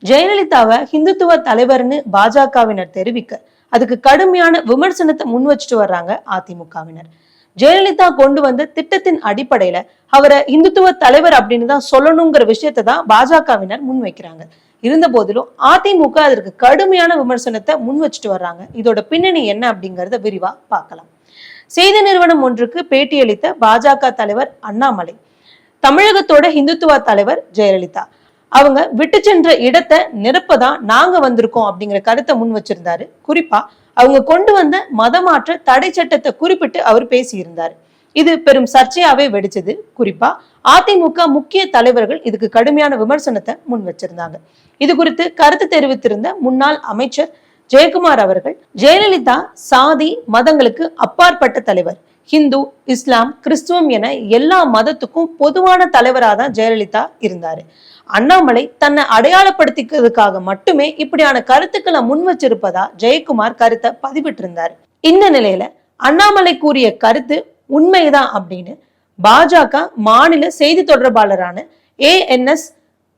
ஜெயலலிதாவை ஹிந்துத்துவ தலைவர்னு பாஜகவினர் தெரிவிக்க அதுக்கு கடுமையான விமர்சனத்தை முன் வச்சுட்டு வர்றாங்க அதிமுகவினர். ஜெயலலிதா கொண்டு வந்த திட்டத்தின் அடிப்படையில அவரை இந்துத்துவ தலைவர் அப்படின்னு தான் சொல்லணுங்கிற விஷயத்தை தான் பாஜகவினர் முன் வைக்கிறாங்க. இருந்த போதிலும் அதிமுக அதற்கு கடுமையான விமர்சனத்தை முன் வச்சுட்டு வர்றாங்க. இதோட பின்னணி என்ன அப்படிங்கறத விரிவா பார்க்கலாம். செய்தி நிறுவனம் ஒன்றுக்கு பேட்டியளித்த பாஜக தலைவர் அண்ணாமலை, தமிழகத்தோட இந்துத்துவ தலைவர் ஜெயலலிதா, அவங்க விட்டு சென்ற இடத்தை நிரப்பதான் நாங்க வந்திருக்கோம் அப்படிங்கிற கருத்தை முன் வச்சிருந்தாரு. குறிப்பா அவங்க கொண்டு வந்த மதமாற்ற தடை சட்டத்தை குறிப்பிட்டு அவர் பேசியிருந்தாரு. இது பெரும் சர்ச்சையாவே வெடிச்சது. குறிப்பா அதிமுக முக்கிய தலைவர்கள் இதுக்கு கடுமையான விமர்சனத்தை முன் வச்சிருந்தாங்க. இது குறித்து கருத்து தெரிவித்திருந்த முன்னாள் அமைச்சர் ஜெயக்குமார் அவர்கள், ஜெயலலிதா சாதி மதங்களுக்கு அப்பாற்பட்ட தலைவர், ஹிந்து, இஸ்லாம், கிறிஸ்துவம் என எல்லா மதத்துக்கும் பொதுவான தலைவராக தான் ஜெயலலிதா இருந்தாரு. அண்ணாமலை தன்னை அடையாளப்படுத்திக்கிறதுக்காக மட்டுமே இப்படியான கருத்துக்களை முன் வச்சிருப்பதா ஜெயக்குமார் கருத்தை பதிவிட்டிருந்தார். இந்த நிலையில அண்ணாமலை கூறிய கருத்து உண்மைதான் அப்படின்னு பாஜக மாநில செய்தி தொடர்பாளரான ANS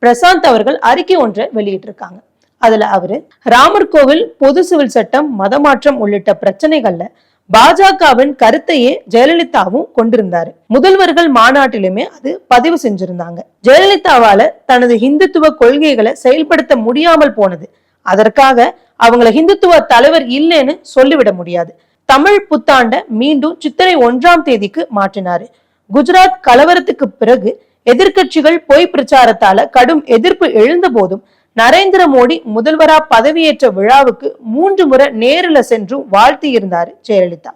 பிரசாந்த் அவர்கள் அறிக்கை ஒன்றை வெளியிட்டிருக்காங்க. அதுல அவரு ராமர் கோவில், பொது சிவில் சட்டம், மதமாற்றம் உள்ளிட்ட பிரச்சனைகள்ல பாஜகவின் கருத்தையே ஜெயலலிதாவும் கொண்டிருந்தாரு. முதல்வர்கள் மாநாட்டிலுமே அது பதிவு செஞ்சிருந்தாங்க. ஜெயலலிதாவால தனது இந்துத்துவ கொள்கைகளை செயல்படுத்த முடியாமல் போனது. அதற்காக அவங்களை இந்துத்துவ தலைவர் இல்லைன்னு சொல்லிவிட முடியாது. தமிழ் புத்தாண்ட மீண்டும் சித்திரை 1ஆம் தேதிக்கு மாற்றினாரு. குஜராத் கலவரத்துக்கு பிறகு எதிர்கட்சிகள் பொய் பிரச்சாரத்தால கடும் எதிர்ப்பு எழுந்த போதும் நரேந்திர மோடி முதல்வரா பதவியேற்ற விழாவுக்கு 3 முறை நேரில் சென்று வாழ்த்தி இருந்தாரு ஜெயலலிதா.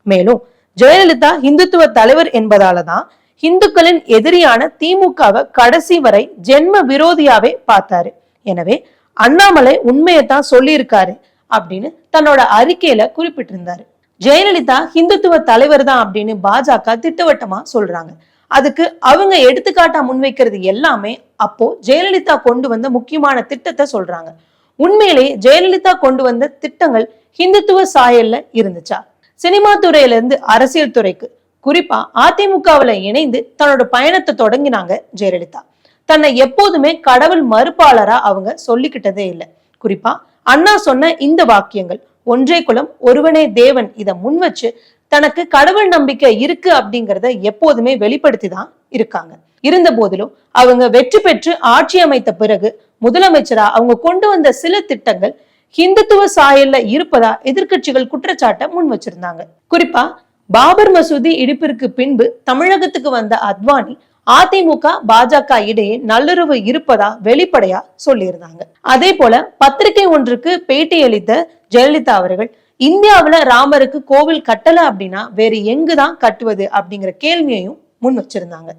மேலும் ஜெயலலிதா இந்துத்துவ தலைவர் என்பதாலதான் இந்துக்களின் எதிரியான திமுகவை கடைசி வரை ஜென்ம விரோதியாவே பார்த்தாரு. எனவே அண்ணாமலை உண்மையைத்தான் சொல்லியிருக்காரு அப்படின்னு தன்னோட அறிக்கையில குறிப்பிட்டிருந்தாரு. ஜெயலலிதா இந்துத்துவ தலைவர் தான் அப்படின்னு பாஜக திட்டவட்டமா சொல்றாங்க. அதுக்கு அவங்க எடுத்துக்காட்டா முன்வைக்கிறது எல்லாமே அப்போ ஜெயலலிதா கொண்டு வந்த முக்கியமான திட்டத்தை சொல்றாங்க. உண்மையிலேயே ஜெயலலிதா கொண்டு வந்த திட்டங்கள் ஹிந்துத்துவ சாயல்ல இருந்துச்சா? சினிமா துறையில இருந்து அரசியல் துறைக்கு, குறிப்பா அதிமுகவுல இணைந்து தன்னோட பயணத்தை தொடங்கினாங்க ஜெயலலிதா. தன்னை எப்போதுமே கடவுள் மறுப்பாளரா அவங்க சொல்லிக்கிட்டதே இல்லை. குறிப்பா அண்ணா சொன்ன இந்த வாக்கியங்கள், ஒன்றே குலம் ஒருவனே தேவன், இதை முன் வச்சு தனக்கு கடவுள் நம்பிக்கை இருக்கு அப்படிங்கிறத எப்போதுமே வெளிப்படுத்தி தான் இருக்காங்க. இருந்த போதிலும் அவங்க வெற்றி பெற்று ஆட்சி அமைத்த பிறகு முதலமைச்சரா அவங்க கொண்டு வந்த சில திட்டங்கள் ஹிந்துத்துவ சாயல்ல இருப்பதா எதிர்கட்சிகள் குற்றச்சாட்டை முன் வச்சிருந்தாங்க. குறிப்பா பாபர் மசூதி இடிப்பிற்கு பின்பு தமிழகத்துக்கு வந்த அத்வானி அதிமுக பாஜக இடையே நல்லுறவு இருப்பதா வெளிப்படையா சொல்லியிருந்தாங்க. அதே போல பத்திரிகை ஒன்றுக்கு பேட்டியளித்த ஜெயலலிதா அவர்கள், இந்தியாவில ராமருக்கு கோவில் கட்டல அப்படின்னா வேற எங்குதான் கட்டுவது அப்படிங்கிற கேள்வியையும் முன் வச்சிருந்தாங்க.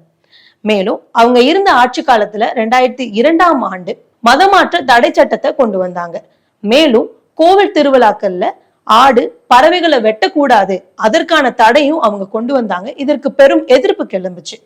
மேலும் அவங்க இருந்த ஆட்சி காலத்துல 2002ஆம் ஆண்டு மதமாற்ற தடை சட்டத்தை கொண்டு வந்தாங்க. மேலும் கோவில் திருவிழாக்கள்ல ஆடு, பறவைகளை வெட்டக்கூடாது, அதற்கான தடையும் அவங்க கொண்டு வந்தாங்க. இதற்கு பெரும் எதிர்ப்பு கிளம்புச்சு.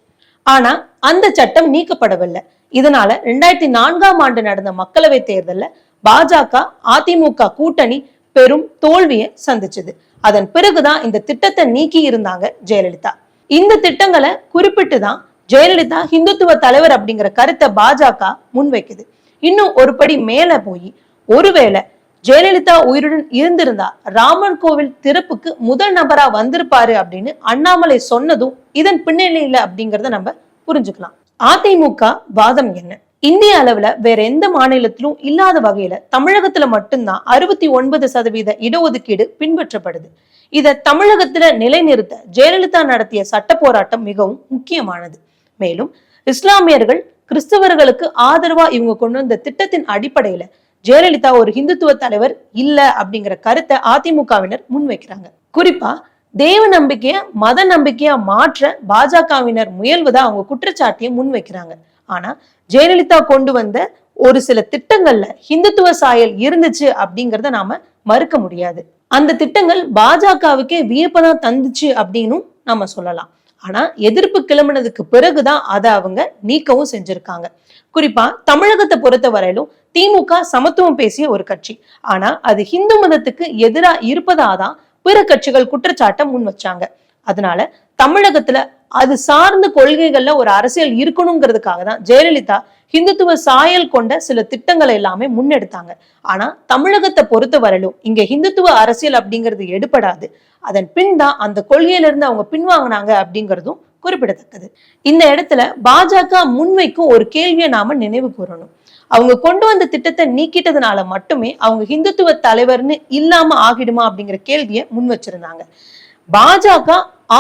ஆனா அந்த சட்டம் நீக்கப்படவில்லை. இதனால 2004ஆம் ஆண்டு நடந்த மக்களவை தேர்தல்ல பாஜக அதிமுக கூட்டணி பெரும் தோல்வியை சந்திச்சது. அதன் பிறகுதான் இந்த திட்டத்தை நீக்கி இருந்தாங்க ஜெயலலிதா. இந்த திட்டங்களை குறிப்பிட்டு தான் ஜெயலலிதா இந்துத்துவ தலைவர் அப்படிங்கிற கருத்தை பாஜக முன்வைக்குது. இன்னும் ஒரு படி மேல போய், ஒருவேளை ஜெயலலிதா உயிருடன் இருந்திருந்தா ராமர் கோவில் திறப்புக்கு முதல் நபரா வந்திருப்பாரு அப்படின்னு அண்ணாமலை சொன்னதும் இதன் பின்னணியில அப்படிங்கறத நம்ம புரிஞ்சுக்கலாம். அதிமுக வாதம் என்ன? இந்திய அளவுல வேற எந்த மாநிலத்திலும் இல்லாத வகையில தமிழகத்துல மட்டும்தான் 69% இடஒதுக்கீடு பின்பற்றப்படுது. இத தமிழகத்துல நிலைநிறுத்த ஜெயலலிதா நடத்திய சட்ட போராட்டம் மிகவும் முக்கியமானது. மேலும் இஸ்லாமியர்கள், கிறிஸ்தவர்களுக்கு ஆதரவா இவங்க கொண்டு வந்த திட்டத்தின் அடிப்படையில ஜெயலலிதா ஒரு இந்துத்துவ தலைவர் இல்ல அப்படிங்கிற கருத்தை அதிமுகவினர் முன்வைக்கிறாங்க. குறிப்பா தேவ நம்பிக்கைய மத நம்பிக்கையா மாற்ற பாஜகவினர் முயல்வதா அவங்க குற்றச்சாட்டியை முன்வைக்கிறாங்க. ஆனா ஜெயலலிதா கொண்டு வந்த ஒரு சில திட்டங்கள்ல ஹிந்துத்துவ சாயல் இருந்துச்சு அப்படிங்கறத நாம மறுக்க முடியாது. அந்த திட்டங்கள் பாஜகவுக்கே வியப்பதான் தந்துச்சு அப்படின்னு நாம சொல்லலாம். ஆனா எதிர்ப்பு கிளம்பினதுக்கு பிறகுதான் அதை அவங்க நீக்கவும் செஞ்சிருக்காங்க. குறிப்பா தமிழகத்தை பொறுத்த வரையிலும் திமுக சமத்துவம் பேசிய ஒரு கட்சி. ஆனா அது ஹிந்து மதத்துக்கு எதிராக இருப்பதாதான் பிற கட்சிகள் குற்றச்சாட்டை முன் வச்சாங்க. அதனால தமிழகத்துல அது சார்ந்த கொள்கைகள்ல ஒரு அரசியல் இருக்கணுங்கிறதுக்காக தான் ஜெயலலிதா ஹிந்துத்துவ சாயல் கொண்ட சில திட்டங்களை எல்லாமே முன்னெடுத்தாங்க. ஆனா தமிழகத்தை பொறுத்த வரலும் இங்க ஹிந்துத்துவ அரசியல் அப்படிங்கிறது எடுபடாது. அதன் பின் தான் அந்த கொள்கையில இருந்து அவங்க பின்வாங்கினாங்க அப்படிங்கிறதும் குறிப்பிடத்தக்கது. இந்த இடத்துல பாஜக முன்வைக்கும் ஒரு கேள்வியை நாம நினைவு கூறணும். அவங்க கொண்டு வந்த திட்டத்தை நீக்கிட்டதுனால மட்டுமே அவங்க ஹிந்துத்துவ தலைவர்னு இல்லாம ஆகிடுமா அப்படிங்கிற கேள்வியை முன் வச்சிருந்தாங்க. பாஜக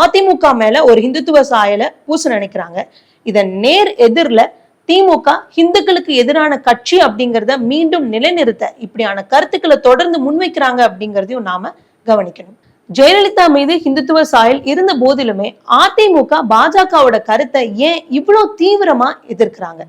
அதிமுக மேல ஒரு ஹிந்துத்துவ சாயலை பூச நினைக்கிறாங்க. இதன் நேர் எதிரில திமுக ஹிந்துக்களுக்கு எதிரான கட்சி அப்படிங்கிறத மீண்டும் நிலைநிறுத்த இப்படியான கருத்துக்களை தொடர்ந்து முன்வைக்கிறாங்க அப்படிங்கிறதையும் நாம கவனிக்கணும். ஜெயலலிதா மீது ஹிந்துத்துவ சாயல் இருந்த போதிலுமே அதிமுக பாஜகவோட கருத்தை ஏன் இவ்வளவு தீவிரமா எதிர்க்கிறாங்க?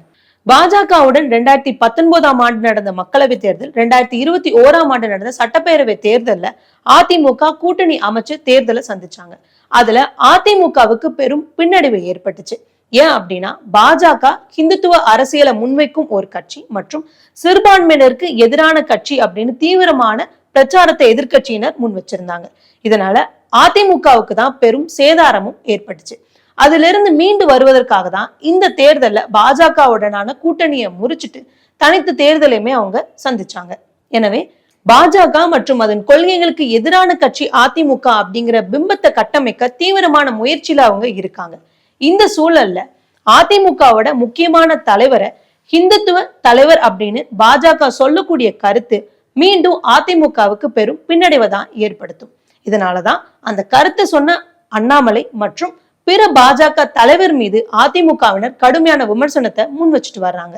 பாஜகவுடன் 2019ஆம் ஆண்டு நடந்த மக்களவை தேர்தல், 2021ஆம் ஆண்டு நடந்த சட்டப்பேரவை தேர்தல்ல அதிமுக கூட்டணி அமைச்சு தேர்தலை சந்திச்சாங்க. அதுல அதிமுகவுக்கு பெரும் பின்னடைவு ஏற்பட்டுச்சு. ஏன் அப்படின்னா பாஜக ஹிந்துத்துவ அரசியலை முன்வைக்கும் ஒரு கட்சி மற்றும் சிறுபான்மையினருக்கு எதிரான கட்சி அப்படின்னு தீவிரமான பிரச்சாரத்தை எதிர்கட்சியினர் முன் வச்சிருந்தாங்க. இதனால அதிமுகவுக்கு தான் பெரும் சேதாரமும் ஏற்பட்டுச்சு. அதுல இருந்து மீண்டு வருவதற்காக தான் இந்த தேர்தல்ல பாஜகவுடனான கூட்டணியை முறிச்சிட்டு தனித்து தேர்தலையுமே அவங்க சந்திச்சாங்க. எனவே பாஜக மற்றும் அதன் கொள்கைகளுக்கு எதிரான கட்சி அதிமுக அப்படிங்கிற பிம்பத்தை கட்டமைக்க தீவிரமான முயற்சியில அவங்க இருக்காங்க. இந்த சூழல்ல அதிமுகவோட முக்கியமான தலைவரை ஹிந்துத்துவ தலைவர் அப்படின்னு பாஜக சொல்லக்கூடிய கருத்து மீண்டும் அதிமுகவுக்கு பெரும் பின்னடைவை தான் ஏற்படுத்தும். இதனாலதான் அந்த கருத்தை சொன்ன அண்ணாமலை மற்றும் பிற பாஜக தலைவர் மீது அதிமுகவினர் கடுமையான விமர்சனத்தை முன் வச்சுட்டு வர்றாங்க.